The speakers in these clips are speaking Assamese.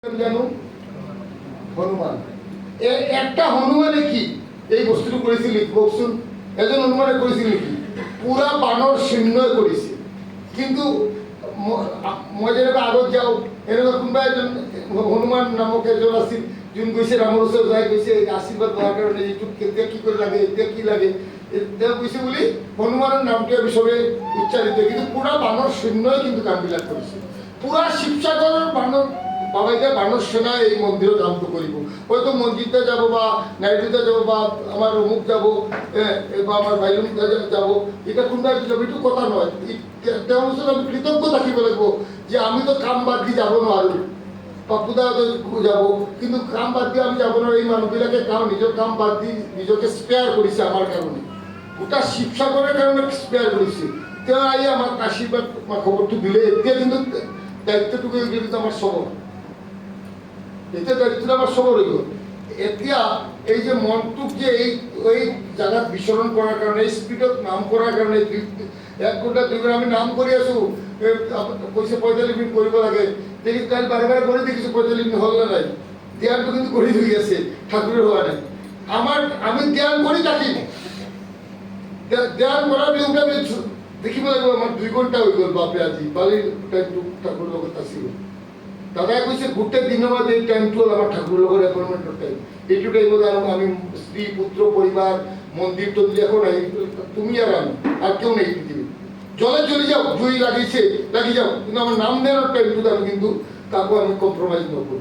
জানো হনুমান একটা হনুমানে কি এই বস্তুটো কৰেছিল কওকচোন এজন হনুমানে কৰেছিল নেকি পুৰা বানৰ চিহ্নই কৰিছে কিন্তু মই যেনেকৈ আগত যাওঁ এনেকুৱা কোনোবা এজন হনুমান নামক এজন আছিল যোন গৈছে ৰামৰ ওচৰত যাই গৈছে আশীৰ্বাদ লোৱাৰ কাৰণে এইটো কেতিয়া কি কৰি লাগে এতিয়া কি লাগে তেওঁ কৈছে বুলি হনুমানৰ নামটো আমি চবেই উচ্চাৰিত কিন্তু পুৰা বানৰ সৈন্যই কিন্তু কামবিলাক কৰিছে পুৰা শিৱসাগৰৰ বানৰ বাবাইকে বানর সেনা এই মন্দিরে কামটো করব হয়তো মন্দিরতে যাব বা নাইটুতে যাব বা আমার অমুক যাব বা আমার বাইলুতে যাব এটা কোনটা যাব এইটো কথা নয় তেওঁৰ ওচৰত আমি কৃতজ্ঞ থাকিব লাগিব যে আমি তো কাম বাদ দি যাব নোৱাৰোঁ পাপুদা যাব কিন্তু কাম বাদ দি আমি যাব নোৱাৰোঁ এই মানুহবিলাকে নিজৰ কাম বাদ দি নিজকে স্পেয়াৰ কৰিছে আমাৰ কাৰণে গোটা শিৱসাগৰৰ কাৰণে স্পেয়াৰ কৰিছে তেওঁ আহি আমাক আশীৰ্বাদ খবৰটো দিলে এতিয়া কিন্তু দায়িত্বটুকু কিন্তু আমাৰ চবৰ এতিয়া দায়িত্বটা আমার সবর হইব এতিয়া এই যে মনটোক যে এই জায়গাত বিচরণ করার কারণে এই স্পিডত নাম করার কারণে 1 ঘন্টা 2 ঘন্টা আমি নাম করে আছো কইছে 45 মিনিট করব লাগে দেখি কাল বারবার করে দেখিছো 45 মিনিট হল না নাই ধ্যানটো কিন্তু করে ধরে আছে ঠাকুরের হওয়া নাই আমি ধ্যান করি থাকি ধ্যান করার বিউটা দেখিব লাগবে আমার 2 ঘন্টা হয়ে গেল বাপে আজি বালির টাইমটু ঠাকুর লগত আসিল দাদা কইছে গোটে দিনের মধ্যে এই টাইমটু হল আমার ঠাকুর লগর অ্যাপয়েন্টমেন্টের টাইম এইটু টাইম মধ্যে আমি স্ত্রী পুত্র পরিবার মন্দির টন্দির এখন তুমি আর আমি আর কেউ নেই পৃথিবী জলে চলে যাও জুই লাগিয়েছে লাগিয়ে যাও কিন্তু আমার নাম দেওয়ার টাইমটুকু আমি কিন্তু কাকু আমি কম্প্রোমাইজ নকরি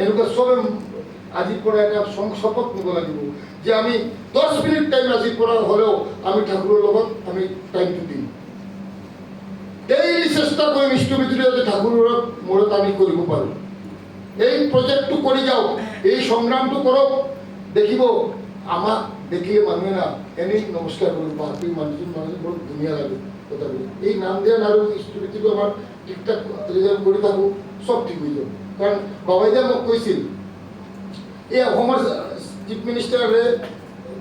এনেকুৱা সবে আজিৰ পৰা এটা শপথ নিব লাগিব যে আমি 10 মিনিট টাইম আজিৰ পৰা হলেও আমি ঠাকুৰেৰ লগত আমি টাইমটু দিম ডেইলি চেষ্টা কৰিম ইষ্টমিত্ৰে যাতে ঠাকুৰেৰ মূৰত আমি কৰিব পাৰোঁ এই প্ৰজেক্টটো কৰি যাও এই সংগ্রামটো করক দেখিব আমাক দেখিলে মানুহে না এনেই নমস্কার করব বাকি মানুষ বড় ধুনীয়া লাগে কথাগুলো এই নাম ধ্যান আৰু ইষ্টমিত্ৰটো আমাৰ ঠিকঠাক ৰিজাল্ট কৰি থাকোঁ সব ঠিক হৈ যাব কাৰণ বাবাইদে মোক কৈছিল এই অসমৰ চিফ মিনিষ্টাৰে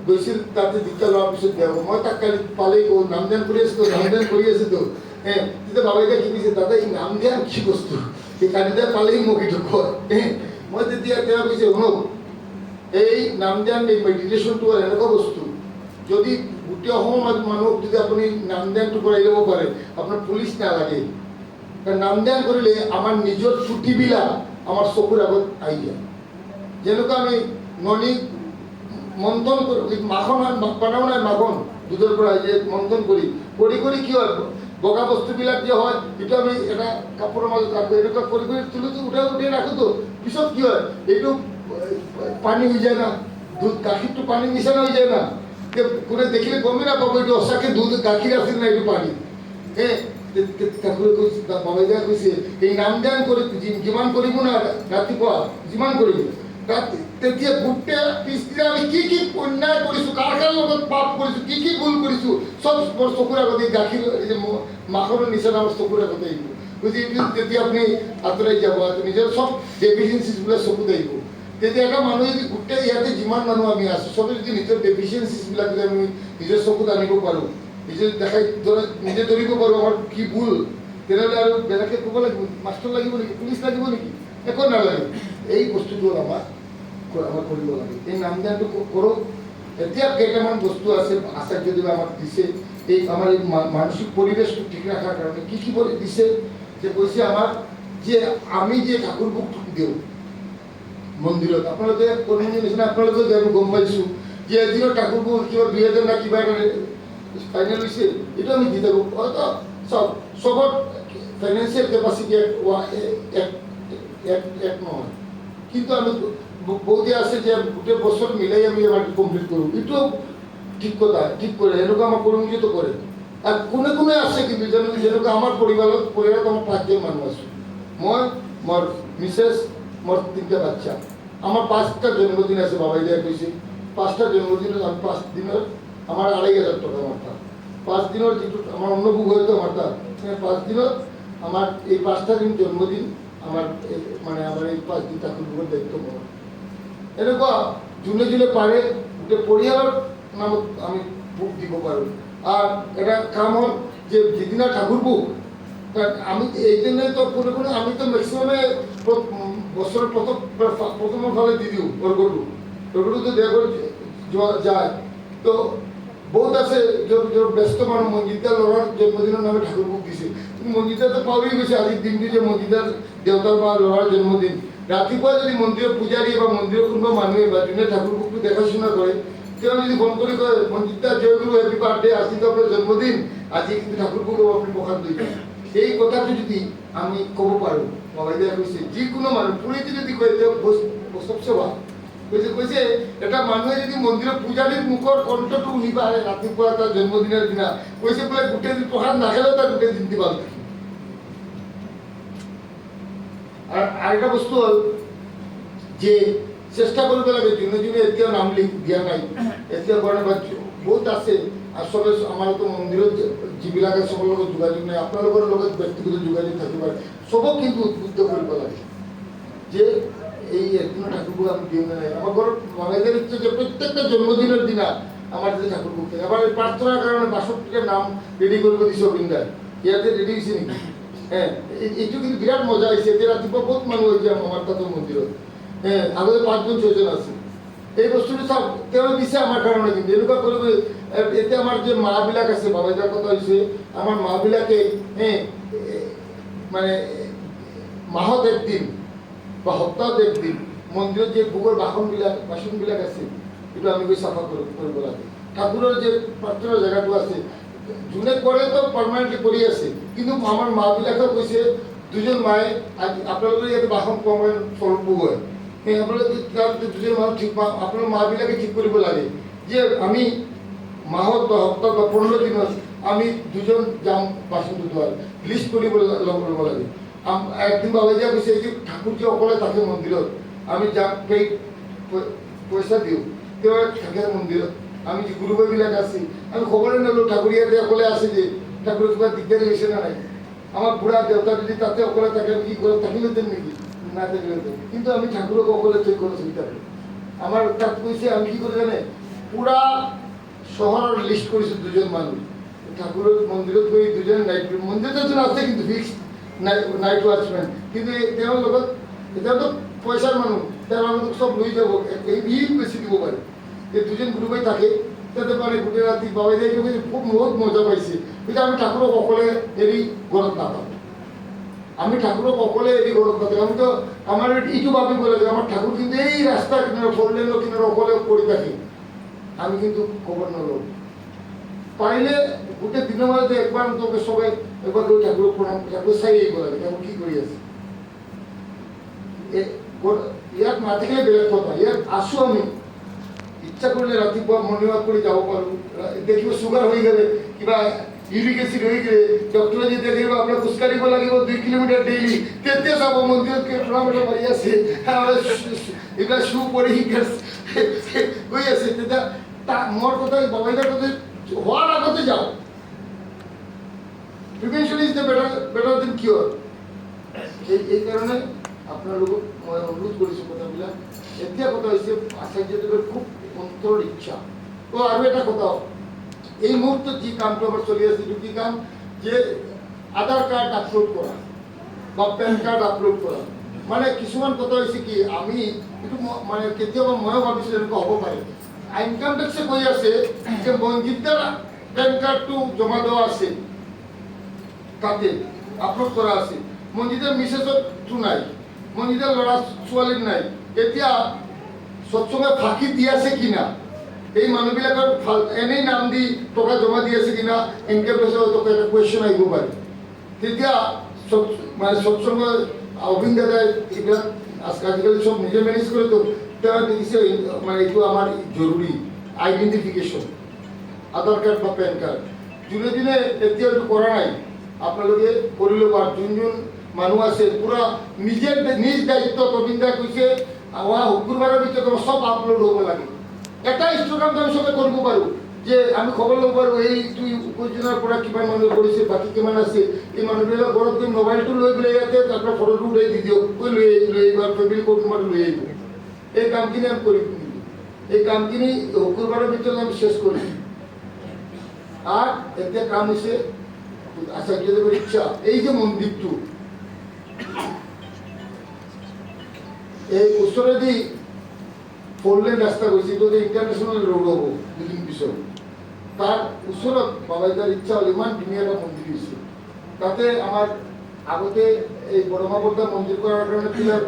গৈছিল তাতে দীক্ষা লোৱাৰ পিছত দেও মই তাক কালি পালেই গ'ল নাম ধ্যান কৰি আছোঁ তো তেতিয়া বাবাইদে কি কৈছে দাদা এই নাম ধ্যান কি বস্তু এই কালিদা পালেই মোক এইটো কয় মই তেতিয়া তেওঁ কৈছে শুনক এই নাম ধ্যান এই মেডিটেশ্যনটো এনেকুৱা বস্তু যদি গোটেই অসমৰ মানুহক যদি আপুনি নাম ধ্যানটো কৰাই ল'ব পাৰে আপোনাৰ পুলিচ নালাগে কাৰণ নাম ধ্যান কৰিলে আমাৰ নিজৰ ছুটিবিলাক আমাৰ চকুৰ আগত আহি যায় যেনেকুৱা আমি ননী মন্থন মাখন বনাও নাই মাখন দুধৰ পৰা যে মন্থন কৰি কৰি কি হয় বগা বস্তুবিলাক যে হয় এইটো আমি এটা কাপোৰৰ মাজত ৰাখোঁ এনেকুৱা কৰি তুলোতো উঠাই ৰাখোঁতো পিছত কি হয় এইটো পানী হৈ যায় না দুধ গাখীৰটো পানী নিচিনা হৈ যায় না কোনে দেখিলে গমেই নাপাব এইটো সঁচাকৈ দুধ গাখীৰ আছিল না এইটো পানী ঠাকুৰে কৈছে বাবাইদা কৈছে এই নাম ধ্যান কৰি যিমান কৰিব না ৰাতিপুৱা যিমান কৰিব তেতিয়া গোটেই পিছদিনা আমি কি অন্যায় কৰিছোঁ কাৰ লগত পাপ কৰিছোঁ কি ভুল কৰিছোঁ চব মোৰ চকুৰ আগতে গাখীৰ এই যে মাখনৰ নিচিনা আমাৰ চকুৰ আগতে আহিব বুজি তেতিয়া আপুনি আঁতৰাই যাব নিজৰ চব ডেফিচিয়েঞ্চিছবিলাক চকুত আহিব তেতিয়া এটা মানুহে যদি গোটেই ইয়াতে যিমান মানুহ আমি আছোঁ চবে যদি নিজৰ ডেফিচিয়েঞ্চিছবিলাক যদি আমি নিজৰ চকুত আনিব পাৰোঁ নিজে দেখাই নিজে ধৰিব পাৰোঁ আমাৰ কি ভুল তেনেহ'লে আৰু বেলেগে ক'ব লাগিব মাষ্টৰ লাগিব নেকি পুলিচ লাগিব নেকি একো নালাগে এই বস্তুটো আমাৰ কৰিব লাগে এই নাম ধ্যানটো কৰক এতিয়া কেইটামান বস্তু আছে আচাৰ্যদেৱে আমাক দিছে এই আমাৰ এই মানসিক পৰিৱেশটো ঠিক ৰখাৰ কাৰণে কি দিছে যে কৈছে আমাক যে আমি যে ঠাকুৰবোক দিওঁ মন্দিৰত আপোনালোকে কৰ্মী নিচিনা আপোনালোকে আমি গম পাইছোঁ যে এদিনৰ ঠাকুৰবোৰ কিবা 2000 না কিবা ফাইনেল হৈছে এইটো আমি দি থাকোঁ হয়তো চবত ফাইনেন্সিয়েল কেপাচিটি এক নহয় কিন্তু আমি বহুতে আছে যে গোটেই বছর মিলাই আমি আমার কমপ্লিট করব এইটো ঠিক কথা ঠিক করে এনেকুৱা আমাৰ কৰ্মীত কৰে আৰ কোনে আছে কিন্তু যেনেকুৱা আমার পরিবারত আমার 5 জন মানুষ আছো মই মোর মিসেস মোর 3টা বাচ্চা আমার 5টা জন্মদিন আছে বাবাইদা কইছে 5টা জন্মদিন আমি 5 দিনের আমার 2500 টাকা আমার 5 দিনের যেটু আমার অন্নভোগ হয়তো আমার 5 দিনের আমার এই 5টা দিন জন্মদিন আমার মানে আমার এই 5 দিন ঠাকুরের দায়িত্ব মোৰ এনেকুৱা যোনে পাৰে গোটেই পৰিয়ালৰ নামত আমি বুক দিব পাৰোঁ আর এটা কাম হল যে যেদিনা ঠাকুর বুক আমি এই জন্য তো কোনো আমি তো ম্যাক্সিমামে বছরের প্রথম ফালে দি দিও অর্ঘটু তো দেয়া করে যায়। তো বহুত আছে ব্যস্ত মানুষ মঞ্জিদার লড়ার জন্মদিনের নামে ঠাকুর বুক দিছে, মঞ্জিদা তো পাওয়াই গেছে আজির দিনটি যে মঞ্জিদার দেবতার মা লড়ার জন্মদিন। ৰাতিপুৱা যদি মন্দিরের পূজারী বা মন্দিরের কোনো মানুষে বা যোনে ঠাকুর বুকটু দেখাশোনা করে তেওঁ যদি ফোন করে কয় মঞ্জিদা জয়গুরু হ্যাপি বার্থডে, আজি তো আপনার জন্মদিন, আজি কিন্তু ঠাকুর বুক আপনি প্রসাদ দিবেন। এই কথাটি যদি আমি কব পারো, বাবাইদা কইছে যিকোনো মানুষ পুরীতে যদি কয় সবচেয়ে ভালো কইছে এটা মানুহে যদি মন্দিরের পূজারীর মুখর কণ্ঠটু শুনিবা ৰাতিপুৱা তার জন্মদিনের দিনা কইছে বলে গোটেই দিন প্রসাদ না খেলেও তার গোটেই দিন দিবা। আর আরেকটা বস্তু হল যে চেষ্টা করবে লাগে যোনে যোনে এতিয়াও নাম দিয়া নাই এতিয়া করে বা বহুত আছে আর সবে আমার তো মন্দিরের যিবিলাক আছে সবার লগত যোগাযোগ নাই, আপনার লগত ব্যক্তিগত যোগাযোগ থাকতে পারে, সবক কিন্তু উদ্বুদ্ধ করব লাগে যে এই একদিন ঠাকুরবুক আমি দিও না। আমার ঘর বাঙালিদের ইচ্ছে যে প্রত্যেকটা জন্মদিনের দিনা আমার যে ঠাকুরবুক থাকে। আবার প্রার্থনার কারণে 62টার নাম রেডি করবে দিছে অবিন্দার ইয়াতে রেডি হয়েছে নাকি? হ্যাঁ, এইটো কিন্তু বিরাট মজা হয়েছে। এতে ৰাতিপুৱা বহুত মানুষ হয়েছে আমাৰ তাতে মন্দিৰত। হ্যাঁ, আগতে 5জন 6জন আছে। এই বস্তুটো সব তেওঁ দিছে আমার কারণে কিন্তু এনেকুৱা কৰিব। এতে আমাৰ যে মা বিলাক আছে বাবাইদাৰ কথা হয়েছে আমাৰ মা বিলাকে মানে মাহত একদিন বা সপ্তাহত একদিন মন্দিৰত যে ভোগৰ বাসনবিলাক আছে এইটো আমি গৈ চাফা কৰিব লাগে। ঠাকুরের যে প্রার্থনার জায়গাটো আছে যোনে করে তো পার্মানেন্টলি করে আছে, কিন্তু আমার মা বিলাকেও কৈছে 2জন মায়ে আপনাদের ইয়াতে বাসন কমেন স্বরূপ হয় আপনাদের 2জন মানুষ ঠিক আপনার মা বিলাকে ঠিক করব লাগে যে আমি মাহত বা সপ্তাহ বা 15 দিনত আমি 2জন যাম বাসন ধোয়ার লিস্ট কৰিব লাগে। একদিন বাবাইজা কৈছে যে ঠাকুৰ যে অকলে থাকে মন্দিৰত আমি যাক পইচা দিওঁ তেওঁ থাকে মন্দিৰত। আমি যে গুরুবাইবিলাক আছি আমি খবরে নলো ঠাকুর ইয়াতে অকলে আছে যে ঠাকুরের কিবা দিগদারি হয়েছে না নাই। আমার বুড়া দেবতা যদি তাতে অকলে থাকে আমি কি করে থাকিলে দেন নাকি না থাকলে দেন, কিন্তু আমি ঠাকুরকে অকলে ঠিক করে চিন্তা করি। আমার তাত কইছে আমি কি করে জানে পুরা শহরের লিস্ট করেছে 2জন মানুষ ঠাকুরের মন্দিরত গই 2জন নাইট মন্দিরত তো আছে কিন্তু ফিক্স নাইট ওয়াচম্যান, কিন্তু তেওঁৰ লগত এটা তো পয়সার মানুষ তার আমাদের সব লই যাব এই বেশি দিব পারে। এই 2জন গ্রুপে থাকে তাতে মানে গোটে রাতি বাবাই যাই খুব বহুত মজা পাইছে। কিন্তু আমি ঠাকুরক অকলে এরি ঘরত নাথাকো, আমি ঠাকুরক অকলে এরি ঘরত নাথাকো। আমি তো আমার এইটু ভাবিব লাগে আমার ঠাকুর কিন্তু এই রাস্তা কিনারে 4 লেনের কিনারে অকলে পড়ে থাকে। আমি কিন্তু খবর নলো পাইলে গোটে দিনের মধ্যে একবার তোকে সবাই একবার ওই ঠাকুর প্রণাম ঠাকুর চাই এই বলে ঠাকুর কি করে আছে ইয়াত না থাকলে বেলেগ কথা। ইয়াত আসো আমি ইচ্ছা করলে ৰাতিপুৱা মর্নিং ওয়াক করে যাব পারো, দেখিব সুগার হয়ে গেলে কিবা ইউরিক অ্যাসিড হয়ে গেলে ডক্টরে যে দেখিব আপনার খোজকাঢ়িব লাগিব 2 কিলোমিটার ডেইলি তেতে যাব মন্দিৰত প্রণাম মারি আছে এটা শু পরি গই আছে তেতিয়া মোর কথা বাবাইদার কথা হওয়ার আগতে যাও। Prevention is the better then cure. এই কারণে আপনার লোক মই অনুরোধ করেছি কথাবিলাক। এতিয়া কথা হয়েছে আচার্যদেবের খুব অন্তর ইচ্ছা। তো আর একটা কথা এই মুহূর্তে যে কামটা আমার চলে আসছে কি কাম যে আধার কার্ড আপলোড করা বা প্যান কার্ড আপলোড করা। মানে কিছুমান কথা হয়েছে কি আমি একটু মানে কেতিয়াবা ময়ো ভাবিছিলো এনেকুৱা হ'ব পাৰে। ইনকাম ট্যাক্সে কৈ আছে যে মঞ্জিদাৰ প্যান কাৰ্ডটো জমা দেওয়া আছে তাতে আপলোড কৰা আছে, মঞ্জিদাৰ মিছেছৰটো নাই, মঞ্জিদাৰ ল'ৰা ছোৱালীৰ নাই। এতিয়া সৎসঙ্গে ফাঁকি দি আছে কিনা এই মানুহবিলাকৰ এনেই নাম দি টকা জমা দি আছে কিনা ইনকাম ট্যাক্সৰ টকা এটা কুৱেশ্যন আহিব পাৰে। তেতিয়া মানে সৎসঙ্গ অভিন দাদাই এইবিলাক আজিকালি সব নিজে মেনেজ করে। তো তেওঁ দেখিছে মানে এইটো আমার জরুরি আইডেন্টিফিকেশন আধার কার্ড বা প্যান কার্ড যোনে যোনে এতিয়া এইটো কৰা নাই আপোনালোকে কৰি ল'ব। আর যোন মানুহ আছে পুরা নিজের নিজ দায়িত্ব গোবিন্দা কৈছে শুক্রবারের ভিতরে সব আপলোড হব লাগে। এটা ইনস্টাগ্রাম আমি সবে করব পারো যে আমি খবর লব পারো এই তুই উপজেলার পৰা কিমান মানুহ কৰিছে বাকি কিমান আছে এই মানুহবিলাক ঘৰত গৈ মোবাইলটো লৈ পেলাই ইয়াতে আপোনাৰ ফটোটো উঠাই দি দিয়ক কৈ লৈ আহিব ফেমিলি কোড নম্বৰটো লৈ আহিব। এই কামখিনি আমি কৰি এই কামখিনি শুক্ৰবাৰেৰ ভিতৰে আমি শেষ কৰি। আৰ এতিয়া কাম হৈছে আচাৰ্যদেবেৰ ইচ্ছা এই যে মন্দিৰটো এই ওচৰেদি 4 লেন ৰাস্তা গৈছে, এইটো ইণ্টাৰনেশ্যনেল ৰোড হ'ব দুদিন পিছত। তাৰ ওচৰত বাবাইদাৰ ইচ্ছা হ'ল, ইমান ধুনীয়া এটা মন্দিৰ হৈছে। তাতে আমাৰ আগতে এই বৰমাপৰ্দা মন্দিৰ কৰাৰ কাৰণে পিলাৰ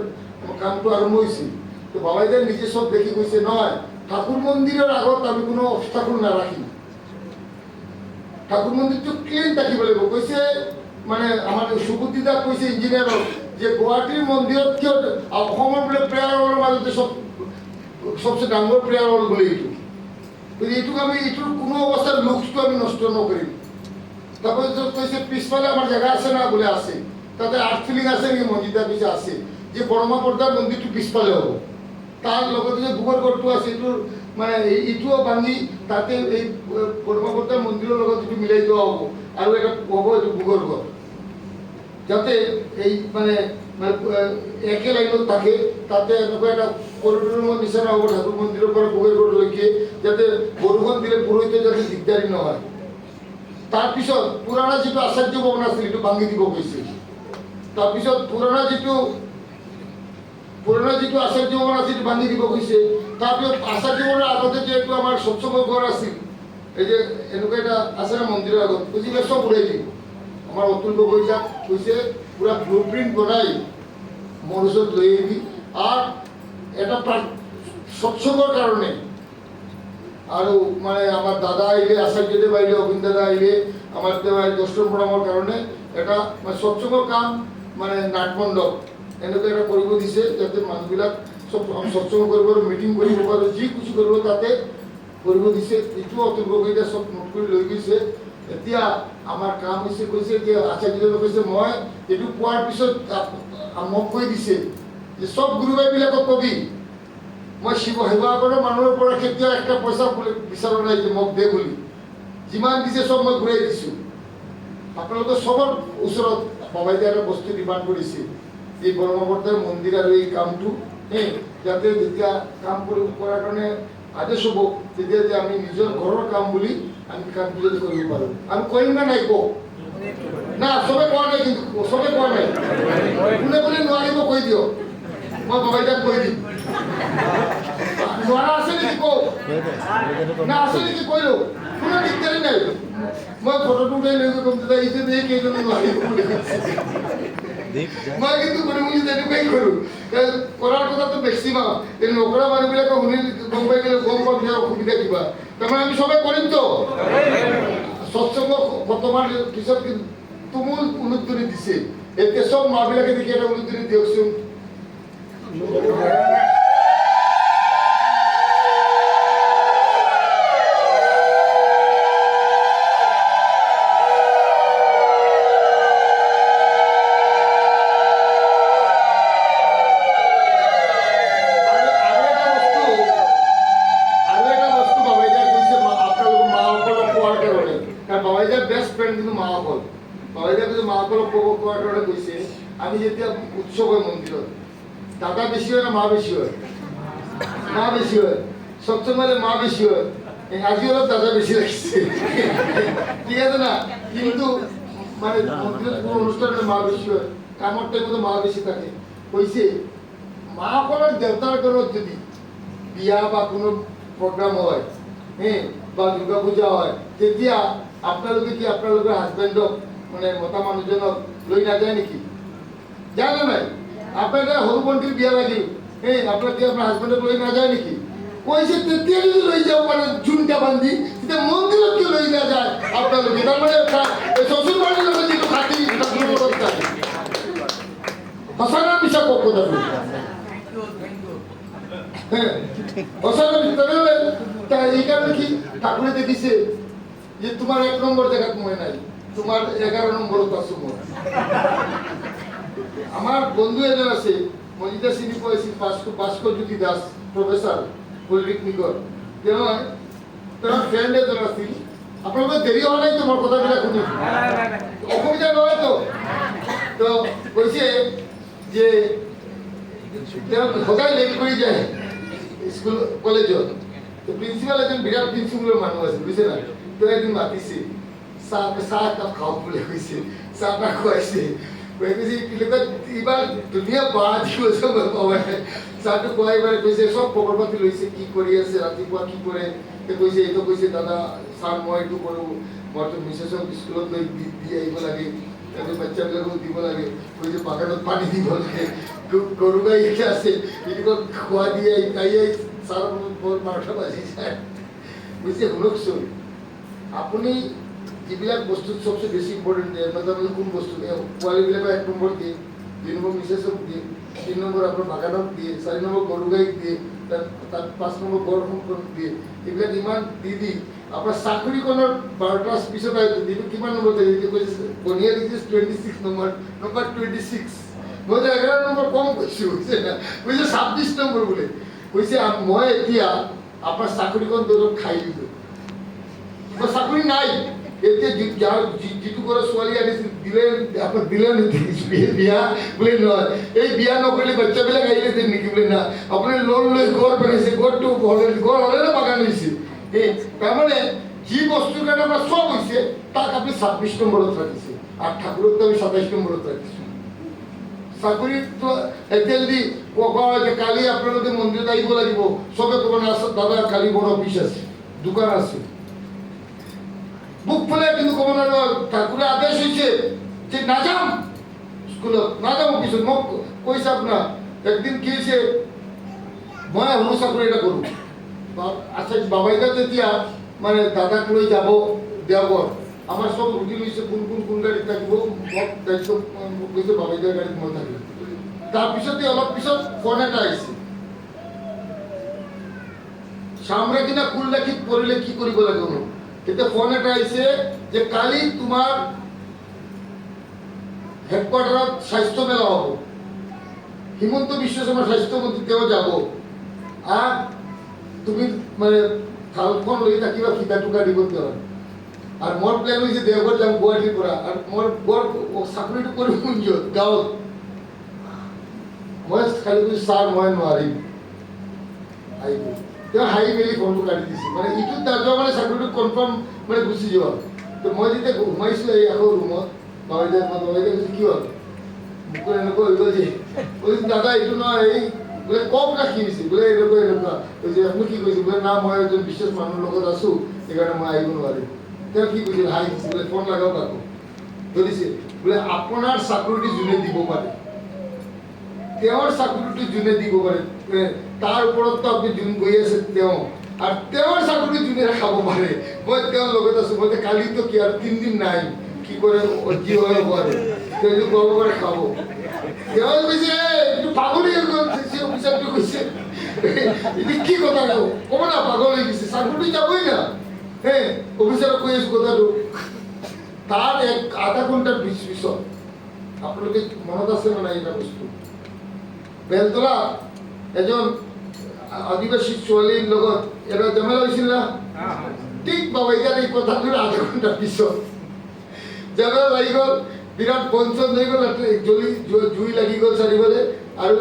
কামটো আৰম্ভ হৈছিল। তো বাবাইদাৰ নিজে চব দেখি কৈছে, নহয় ঠাকুৰ মন্দিৰৰ আগত আমি কোনো অবস্থাকল নাৰাখিম, ঠাকুৰ মন্দিৰটো ক্লিন থাকিব লাগিব। কৈছে মানে আমাৰ সুবুদ্ধিদাক কৈছে ইঞ্জিনিয়াৰক যে গুৱাহাটীৰ মন্দিৰত কিয় অসমৰ বোলে প্ৰেয়াৰ হলৰ মাজতে সবচে ডাঙৰ প্ৰেয়াৰ হল বোলে এইটো, এইটোক আমি এইটোৰ কোনো অৱস্থাত লুকছটো আমি নষ্ট নকৰিম। তাৰপিছত কৈছে পিছফালে আমাৰ জেগা আছে না বোলে আছে, তাতে আৰ্ট ফিলিং আছে নেকি মন্দিৰটা পিছে আছে, যে বৰমাপৰ্দাৰ মন্দিৰটো পিছফালে হ'ব। তাৰ লগতে যে গোবৰ ঘৰটো আছে এইটোৰ মানে এইটোও ভাঙি তাতে এই বৰমাপৰ্দাৰ মন্দিৰৰ লগত যিটো মিলাই দিয়া হ'ব, আৰু এটা হ'ব এইটো গোবৰ ঘৰ, যাতে এই মানে একে লাইনত থাকে। তাতে এনেকুৱা এটা কৰিডৰৰ নিচিনা হ'ব ঠাকুৰ মন্দিৰৰ পৰা গোবৰ ঘৰলৈকে, যাতে বৰষুণ দিলে পুৰোহিতে যাতে দিগদাৰী নহয়। তাৰপিছত পুৰণা যিটো আচাৰ্য ভৱন আছিল এইটো ভাঙি দিব কৈছে। তাৰপিছত পুৰণা যিটো আচাৰ্য ভৱন আছিল এইটো ভাঙি দিব কৈছে। তাৰপিছত আচাৰ্য ভৱনৰ আগতে যিহেতু আমাৰ সৎসংগ ঘৰ আছিল, এই যে এনেকুৱা এটা আছে না মন্দিৰৰ আগত, বুজিলে চব উৰাই দিব। আমাৰ অতুল গগৈজাক কৈছে পুৰা ব্লু প্ৰিণ্ট বনাই মোৰ ওচৰত লৈ আহিবি, আৰু এটা সৎসংগৰ কাৰণে আৰু মানে আমাৰ দাদা আহিলে, আচাৰ্যদেৱ আহিলে, অভিন দাদা আহিলে, আমাৰ দৰ্শন প্ৰণামৰ কাৰণে এটা মানে সৎসংগৰ কাম মানে নাটমণ্ডপ এনেকুৱা এটা কৰিব দিছে, যাতে মানুহবিলাক চব সৎসংগ কৰিব পাৰোঁ, মিটিং কৰিব পাৰোঁ, যি কিছু কৰিব তাতে কৰিব দিছে। এইটো অতুল গগৈদা চব নোট কৰি লৈ গৈছে। এতিয়া আমাৰ কাম হৈছে, কৈছে যে আচাৰ্যদেৱে কৈছে মই এইটো পোৱাৰ পিছত মোক কৈ দিছে যে চব গুৰুবাইবিলাকক কবি মই শিৱসাগৰৰ মানুহৰ পৰা কেতিয়াও একটা পইচা বিচাৰা নাই যে মোক দে বুলি, যিমান দিছে চব মই ঘূৰাই দিছোঁ। আপোনালোকে চবৰ ওচৰত বাবাইদাই এটা বস্তু ডিমাণ্ড কৰিছে, এই বৰমাপৰ্দাৰ মন্দিৰ আৰু এই কামটো যাতে যেতিয়া কাম কৰাৰ কাৰণে আদেশ হ'ব, তেতিয়া যে আমি নিজৰ ঘৰৰ কাম বুলি আমি কামটো যদি কৰিব পাৰোঁ। আমি কৰিম না নাই কওঁ না, চবে কোৱা নাই, কিন্তু চবে কোৱা নাই, কোনে কোনে নোৱাৰিব কৈ দিয়ক, মই বাবাইদাক কৈ দিম। নোৱাৰা আছে নেকি কওঁ, না আছে নেকি কৈ লওঁ, কোনো দিগদাৰী নাই। মই ফটোটো উঠাই লৈ গৈ ক'ম দাদা এই যে কেইজনে নোৱাৰিব বুলি মই কিন্তু কৰিম বুলি তেনেকুৱাই কৰোঁ। কৰাৰ কথাটো মেক্সিমাম এই নকৰা মানুহবিলাকে শুনি গম পাই গ'লে গম পাম যে অসুবিধা কিবা, তাৰমানে আমি চবে কৰিমতো। সৎসংগ বৰ্তমান পিছত তুমুল উলুধ্বনি দিছে, এতিয়া চব মাবিলাকে দেখি এটা উলুধ্বনি দিয়কচোন। আমি যেতিয়া উৎসৱ হয় মন্দিৰত, দাদা বেছি হয় না মা বেছি হয়? মা বেছি হয়, সবসময় মা বেছি হয়। আজি অলপ দাদা বেছি লাগিছে, ঠিক আছে না, কিন্তু মানে মন্দিৰত কোনো অনুষ্ঠানে মা বেছি হয়, কামৰ টাইমতো মা বেছি থাকে। কৈছে মাসকলৰ দেউতাৰ ঘৰত যদি বিয়া বা কোনো প্ৰগ্ৰাম হয় বা দুৰ্গা পূজা হয়, তেতিয়া আপোনালোকে কি আপোনালোকৰ হাজবেণ্ডক মানে মতা মানুহজনক লৈ নাযায় নেকি? যায় না নাই? আপনার সৰু ভণ্টিৰ বিয়া লাগিল, আপনাৰ কি আপনাৰ হাজবেণ্ডক লৈ নাযায় নেকি? কৈছে তেতিয়া যদি লৈ যাব পাৰে জুনটা বান্ধি, তেতিয়া মন্দিৰত কিয় লৈ নাযায় আপোনালোকে? তাৰমানে শ্বশুৰ বাৰীৰ লগত যিটো খাতি সঁচা না মিছা কওক কথাটো? সঁচা না মিছা? তেনেহ'লে এইকাৰণে কি ঠাকুৰে দেখিছে যে তোমাৰ 1 নম্বৰ জেগাত মই নাই, তোমাৰ 11 নম্বৰত আছো মই। আমাৰ বন্ধু এজন আছে, মই যেতিয়া চিনি পাইছিল ভাস্কৰজ্যোতি দাস প্ৰফেচাৰ পলিটেকনিকৰ, তেওঁৰ ফ্ৰেণ্ড এজন আছিল। আপোনালোকৰ দেৰি হোৱা নাই তো মোৰ কথাবিলাক শুনি? অসুবিধা নহয় তো কৈছে যে তেওঁ সদায় লেট কৰি যায় স্কুল কলেজত। প্ৰিন্সিপাল এজন বিৰাট প্ৰিন্সিপালৰ মানুহ আছে, বুজিছে না? তেওঁ এদিন মাতিছে চাহ একাপ খাওক বুলি কৈছে, চাহ তাহ খুৱাইছে। কৈছে এইবাৰ ধুনীয়া বাদ গৈছে বাবাই চাহটো খুৱাই বাৰে কৈছে চব খবৰ পাতি লৈছে কি কৰি আছে ৰাতিপুৱা কি কৰে কৈছে এইটো কৈছে দাদা ছাৰ মই এইটো কৰোঁ মইতো মিছেছক স্কুলত লৈ দি আহিব লাগে তাৰপিছত বাচ্চাবিলাকক দিব লাগে কৈছে বাগানত পানী দিব লাগে গৰু গাই এতিয়া আছে এইটোক খোৱা দিয়ে খাই ছাৰ বৰ 12টা বাজি যায় কৈছে শুনকচোন আপুনি যিবিলাক বস্তুত সবচে বেছি ইম্পৰ্টেণ্ট দিয়ে মানে কোন বস্তু পোৱালিবিলাকক 1 নম্বৰ দিয়ে 2 নম্বৰ মিছেছক দিয়ে 3 নম্বৰ আপোনাৰ বাগানত দিয়ে 4 নম্বৰ গৰু গাইক দিয়ে তাত 5 নম্বৰ গড় সংৰক্ষণ দিয়ে এইবিলাক ইমান দি আপোনাৰ চাকৰিখনৰ 12টাৰ পিছত দিনটো কিমান নম্বৰ দিয়ে কৈছে বনিয়া দিছে 26 নম্বৰ 26 মই 11 নম্বৰ কম কৈছোঁ বুজিছে না কৈছে 26 নম্বৰ বোলে কৈছে মই এতিয়া আপোনাৰ চাকৰিখন দৰব খাই দিলোঁ মই চাকৰি নাই এতিয়া যিটো কৰে ছোৱালী আনিছিল দিলে বিয়া বোলে নহয় এই বিয়া নকৰিলে বাচ্চাবিলাক আহিলে দিম নেকি বোলে না আপুনি লোন লৈ ঘৰ বনাইছে ঘৰটো ঘৰ হ'লে না বাগান হৈছে এই তাৰমানে যি বস্তুৰ কাৰণে আমাৰ চব হৈছে তাক আপুনি 26 নম্বৰত ৰাখিছে আৰু ঠাকুৰকতো আমি 27 নম্বৰত ৰাখিছোঁ চাকৰিটো এতিয়া যদি কোৱা হয় যে কালি আপোনালোকে মন্দিৰত আহিব লাগিব চবে ক'ব না দাদা কালি বৰ অফিচ আছে দোকান আছে বুক ফেলে কিন্তু ক'ব নোৱাৰো ঠাকুৰে আদেশ হৈছে যে নাযাম স্কুলত নাযাম অফিচত মোক কৈছে আপোনাৰ একদিন কি হৈছে মই সৰু চাকৰি এটা কৰোঁ আচ্ছা বাবাইদা তেতিয়া মানে দাদাক লৈ যাব দেওবৰ আমাৰ চব ৰুটি লৈছে কোন গাড়ীত থাকিব মোক দায়িত্ব মোক কৈছে বাবাইদাৰ গাড়ীত মই থাকিম তাৰপিছতে অলপ পিছত ফোন এটা আহিছে সামনে দিনা কুল ৰাখিত পৰিলে কি কৰিব লাগিব তেতিয়া ফোন এটা আহিছে যে কালি তোমাৰ হেডকোৱাৰ্টাৰত স্বাস্থ্য মেলা হ'ব হিমন্ত বিশ্ব শৰ্মা স্বাস্থ্যমন্ত্ৰী তেওঁ যাব আৰু তুমি মানে থালখন লৈ থাকিবা ফিটা টুকা দিব তেওঁ আৰু মোৰ প্লেন হৈছে দেওবাৰ যাম গুৱাহাটীৰ পৰা আৰু মোৰ বৰ চাকৰিটো কৰিম গাঁৱত মই খালি কৈছোঁ ছাৰ মই নোৱাৰিম আহিব তেওঁ হাঁহি মেলি ফোনটো কাটি দিছে মানে ইটোত দাদা মানে চাকৰিটো কনফাৰ্ম মানে গুচি যোৱা তো মই যেতিয়া সোমাইছোঁ এই আকৌ ৰুমত বাবাইদে কৈছোঁ কি হ'ল মোক এনেকুৱা হৈ গ'ল যে কৈছোঁ দাদা এইটো নহয় এই বোলে কম ৰাখি দিছে বোলে এনেকুৱা কৈছে আপুনি কি কৈছে বোলে না মই এজন বিশেষ মানুহৰ লগত আছোঁ সেইকাৰণে মই আহিব নোৱাৰিম তেওঁ কি কৈছিল হাঁহি দিছে বোলে ফোন লগাওক আকৌ ধৰিছে বোলে আপোনাৰ চাকৰিটো যোনে দিব পাৰে তেওঁৰ চাকৰিটো যোনে দিব পাৰে তাৰ ওপৰততো আপুনি যোন গৈ আছে তেওঁ আৰু তেওঁৰ চাকৰি যোনে খাব পাৰে মই তেওঁৰ লগত আছোঁ মই কালিতো কি আৰু 3 দিন নাই কি কৰে যি হয় হ'ব আৰু তেওঁ যদি ক'ব পাৰে খাব তেওঁ কৈছে এইটো পাগল হৈ গ'ল অফিচাৰটো কৈছে এইটো কি কথা ক'ব না পাগল হৈ গৈছে চাকৰিটো যাবই না হে অফিচাৰক কৈ আছোঁ কথাটো তাৰ আধা ঘণ্টাৰ পিছত আপোনালোকে মনত আছে মানে এটা বস্তু বেলতলা এজন আদিবাসী ছোৱালীৰ লগত এটা ঝামেলা হৈছিল না ঠিক বাবাইদাৰ এই কথাটোৰ আধা ঘণ্টাৰ পিছত ঝামেলা লাগি গ'ল বিৰাট বঞ্চন হৈ গ'ল জুই লাগি গ'ল চাৰিওফালে আৰু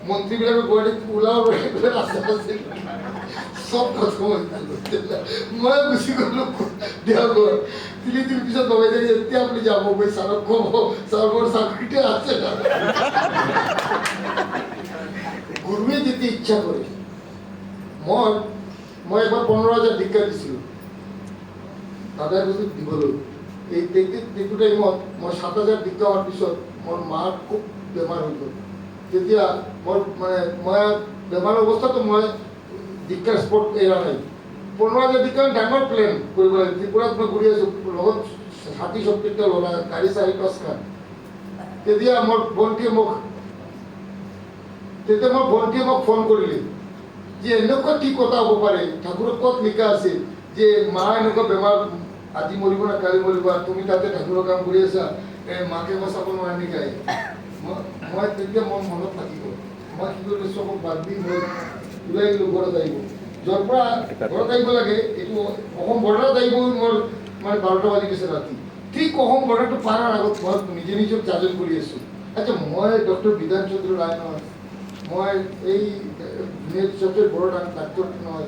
মন্ত্ৰীবিলাকৰ গুৱাহাটীত ওলাব ৰাস্তা আছিল চব খতম হৈ গ'ল মই গুচি গ'লোঁ দেওবাৰ 3 দিন পিছত বাবাইদাই এতিয়া আপুনি যাব গৈ ছাৰক ক'ব ছাৰ মোৰ চাকৰিতে আছে গুৰুৱে যেতিয়া ইচ্ছা কৰে মই এবাৰ 15,000 ভিক্ষা দিছিলোঁ দাদাই কৈছিল দিবলৈ এইটো টাইমত মই 7,000 ভিক্ষা হোৱাৰ পিছত মোৰ মাৰ খুব বেমাৰ হৈ গ'ল তেতিয়া মোৰ মানে মই বেমাৰ অৱস্থাটো মই ভিক্ষাৰ স্পট এৰা নাই 15,000 ভিক্ষা ডাঙৰ প্লেন কৰিব লাগে ত্ৰিপুৰাত মই ঘূৰি আছোঁ লগত 60-70টা ল'ৰা গাড়ী 4-5খন তেতিয়া মোৰ ভণ্টিয়ে মোক ফোন কৰিলে যে এনেকুৱা কি কথা হ'ব পাৰে ঠাকুৰৰ ক'ত লিখা আছে যে মা এনেকুৱা বেমাৰ আজি মৰিব না কালি মৰিব আৰু তুমি তাতে ঠাকুৰৰ কাম কৰি আছা মাকে বচাব নোৱাৰে নেকি মই তেতিয়া মোৰ মনত থাকি গ'ল মই কি কৰিলোঁ চবক বাদ দি মই ওলাই গ'লোঁ ঘৰত আহিব য'ৰ পৰা ঘৰত আহিব লাগে এইটো অসম বৰ্ডাৰত আহিব মোৰ মানে 12টা বাজি গৈছে ৰাতি ঠিক অসম বৰ্ডাৰটো পাৰাৰ আগত মই নিজে নিজক যাজন কৰি আছোঁ আচ্ছা মই ডক্টৰ বিধান চন্দ্ৰ ৰায় নহয় মই এই সবচেয়ে বড় ডাক্তৰ নহয়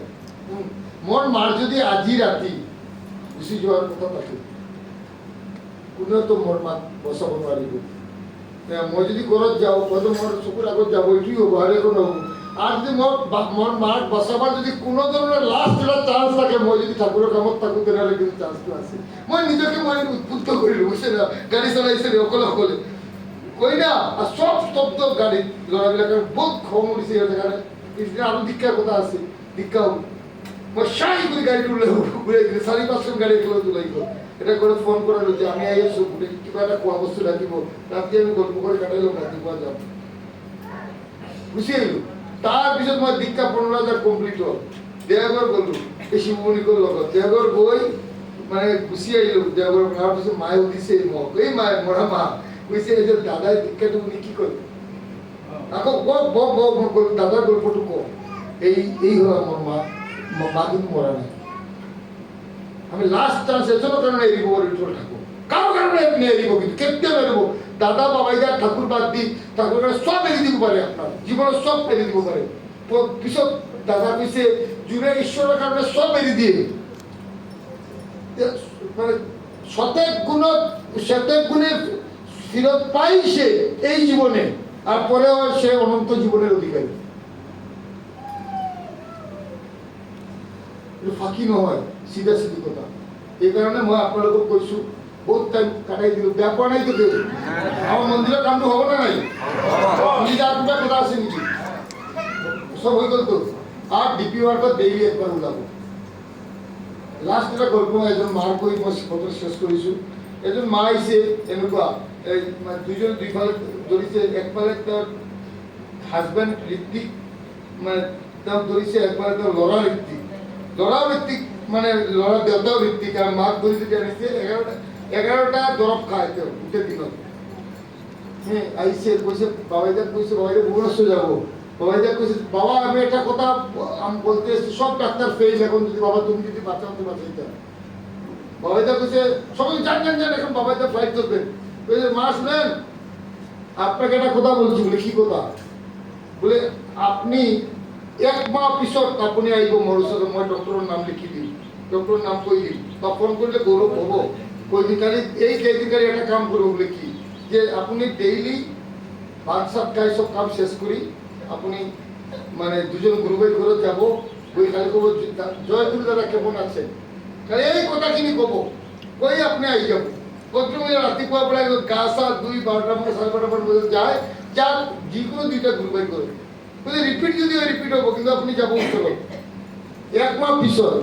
মোৰ মাৰ যদি আজি ৰাতি গুচি যোৱাৰ কথা থাকে কোনেওতো মোৰ মাক বচাব নোৱাৰিব মই যদি ঘৰত যাওঁ হয়তো মোৰ চকুৰ আগত যাব এইটোৱে হ'ব আৰু একো নহ'ব আৰু যদি মোৰ মাক বচাবাৰ যদি কোনো ধৰণৰ লাষ্ট এটা চান্স থাকে মই যদি ঠাকুৰৰ কামত থাকোঁ তেনেহ'লে কিন্তু চান্সটো আছে মই নিজকে মই উদ্বুদ্ধ কৰিলোঁ বুজিছে না গাড়ী চলাইছে অকলে অকলে কৈ না আৰু চব স্তব্ধ গাড়ীত ল'ৰাবিলাকৰ বহুত খং উঠিছে সিহঁতে কাৰণে পিছদিনা আৰু দীক্ষাৰ কথা আছে দীক্ষা হ'ব মই চাই কৰি গাড়ীটো ঘূৰাই দিলে 4-5খন গাড়ী একেলগে ওলাই গ'ল এটা কৰে ফোন কৰালো যে আমি আই আছো কিবা একটা খোৱা বস্তু লাগিব ৰাতি আমি গল্প কৰি কাটাইলো ৰাতিপুৱা যাম গুচি আহিলো তাৰপিছত মই দীক্ষা 15,000 কমপ্লিট হ'ল দেওঘৰ গ'লো এই শিৱমণিকৰ লগত দেওঘৰ গৈ মানে গুচি আহিলো দেওঘৰ তাৰপিছত মায়ে সুধিছে মোক এই মায়ে মৰা মা কৈছে এই যে দাদাই দীক্ষাটো শুনি কি কৰে আকৌ দাদাৰ গল্পটো কওঁ এই হ'ল আমাৰ মা কিন্তু মৰা নাই আমি লাস্ট চান্স এজন্য কারণে এরিব বলে ঠাকুর কারো কারণে আপনি এরিব কিন্তু কেটে এরিব দাদা বাবাইদার ঠাকুর বাদ দি ঠাকুর সব এড়িয়ে দিব পারে আপনার জীবনের সব এড়িয়ে দিব পারে পিছত দাদা কইছে জুড়ে ঈশ্বরের কারণে সব এড়িয়ে দিয়ে মানে শতেক গুণে ফিরত পাই সে এই জীবনে আর পরে সে অনন্ত জীবনের অধিকারী ফাঁকি নহয় চিধা চিধি কথা এই কারণে মই আপোনালোকক কৈছো বহুত টাইম কাটাই দিলো বেয়া পোৱা নাই তো কেউ আমার মন্দিরের কামটো হব না নাই যার কিবা কথা আছে নেকি সব হয়ে গেল তো আর ডিপি ওয়ার্কত ডেইলি একবার ওলাব লাস্ট এটা গল্প এজন মাৰ কৈ মই ফটো শেষ কৰিছো এজন মা আহিছে এনেকুৱা দুইজন দুইফালে ধৰিছে একফালে তেওঁৰ হাজবেণ্ড ঋত্বিক মানে তেওঁ ধৰিছে একফালে তেওঁৰ ল'ৰা ঋত্বিক মানে ল'ৰা দেউতাও ঋত্বিক আর মাক ধরে যদি আনিছে 11টা দরব খায় কেউ গোটেই দিনত হ্যাঁ আইসে কইছে বাবাইদা ভুবনেশ্বর যাবো বাবাইদা কইছে বাবা আমি একটা কথা আমি বলতে এসেছি সব ডাক্তার ফেল এখন যদি বাবা তুমি যদি বাঁচাও তো বাঁচাইতে বাবাইদা কইছে সবাই জান এখন বাবাইদা ফ্লাইট ধরবেন কইছে মা শুনেন আপনাকে একটা কথা বলছি বলে কি কথা বলে আপনি এক মাহ পিছত আপুনি আহিব মোৰ ওচৰত মই ডক্টৰৰ নাম লিখি দিম ডক্টৰৰ নাম কৈ দিম বা ফোন কৰিলে গৌৰৱ হ'ব কৈ দিম কালি এই কেইদিন কালি এটা কাম কৰিব বোলে কি যে আপুনি ডেইলি ভাত চাত খাই সব কাম শেষ কৰি আপুনি মানে দুজন গুৰুবাইৰ ঘৰত যাব গৈ কালি ক'ব জয়গুৰু দাদা কেমন আছে কালি এই কথাখিনি ক'ব কৈ আপুনি আহি যাব ভদ্ৰমহিলা ৰাতিপুৱাৰ পৰা গা চা ধুই 12টা মান 12:30 মান বজাত যায় যাক যিকোনো 2টা গুৰুবাইৰ ঘৰত বলে রিপিট যদি হয় রিপিট হবো কিন্তু আপনি যাব উত্তর এক মাহ পিছত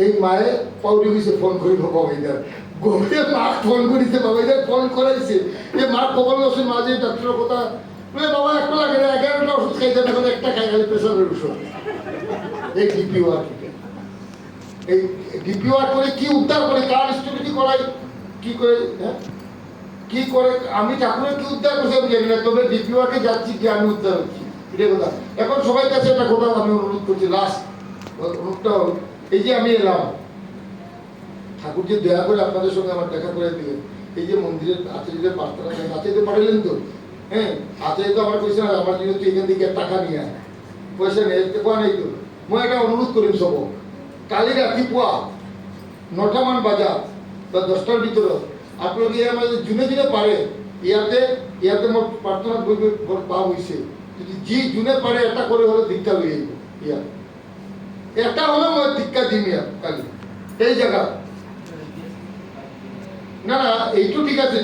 এই মায়ে পাউরি গেছে ফোন করিব বাবাইদার গভীরে মাক ফোন করেছে বাবাইদার ফোন করাইছে যে মা খবর আছে মা যে ডাক্তারের কথা বলে বাবা একটা লাগে না 11টা ওষুধ খাইতে এখন একটা খাই খালি প্রেশারের ওষুধ এই ডিপি ওয়ার করে কি উদ্ধার করে কার স্টুডিটি করাই কি করে হ্যাঁ কি করে আমি ঠাকুরের কি উদ্ধার করছি আমি জানি না তবে ডিপিওয়াকে যাচ্ছি কি আমি উদ্ধার হচ্ছি এটাই কথা এখন সবাই কাছে একটা কথা আমি অনুরোধ করছি লাস্ট অনুরোধটা এই যে আমি এলাম ঠাকুর যে দয়া করে আপনাদের সঙ্গে আমার দেখা করে দিলেন এই যে মন্দিরের আচার্যদের প্রার্থনা আচার্য পাঠালেন তো হ্যাঁ আচার্য তো আমার কইছে না আমার জন্য তুই এখান থেকে টাকা নিয়ে আয় পয়সা নেই কোয়া নেই তো মই একটা অনুরোধ করিম সব কালি রাতিপুয়া 9টা মান বাজার বা 10টার ভিতৰত আপোনালোকে আমাদেৰ যোনে পাৰে ইয়াতে মোৰ প্ৰাৰ্থনাত গৈ বৰ পাপ হৈছে যদি যোনে পাৰে এটা কৰি হ'লে দীক্ষা লৈ আহিব ইয়াত এটা হ'লে মই দীক্ষা দিম ইয়াত কালি এই জেগাত না এইটো ঠিক আছে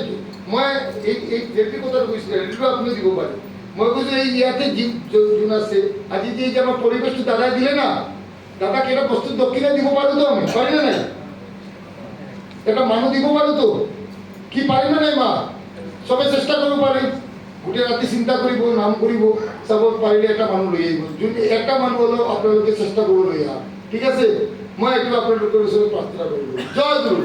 মই এই ৰেডিঅ' কথাটো কৈছিলোঁ ৰেডিঅ'টো আপুনি দিব পাৰে মই কৈছোঁ এই ইয়াতে যোন আছে আজি যে আমাৰ পৰিৱেশটো দাদাই দিলে না দাদাক এটা বস্তু দক্ষিণা দিব পাৰোঁ তো আমি পাৰি না নাই এটা মানুহ দিব পাৰোঁ তো কি পারি না নাই মা সবাই চেষ্টা করব পারি গোটেই রাতি চিন্তা করব নাম করব সব পারিলে একটা মানুষ লই আইব যদি একটা মানুষ হলো আপনাদেরকে চেষ্টা করব লইয়া ঠিক আছে মই একটু আপনাদের সঙ্গে প্রার্থনা করব জয় গুরু।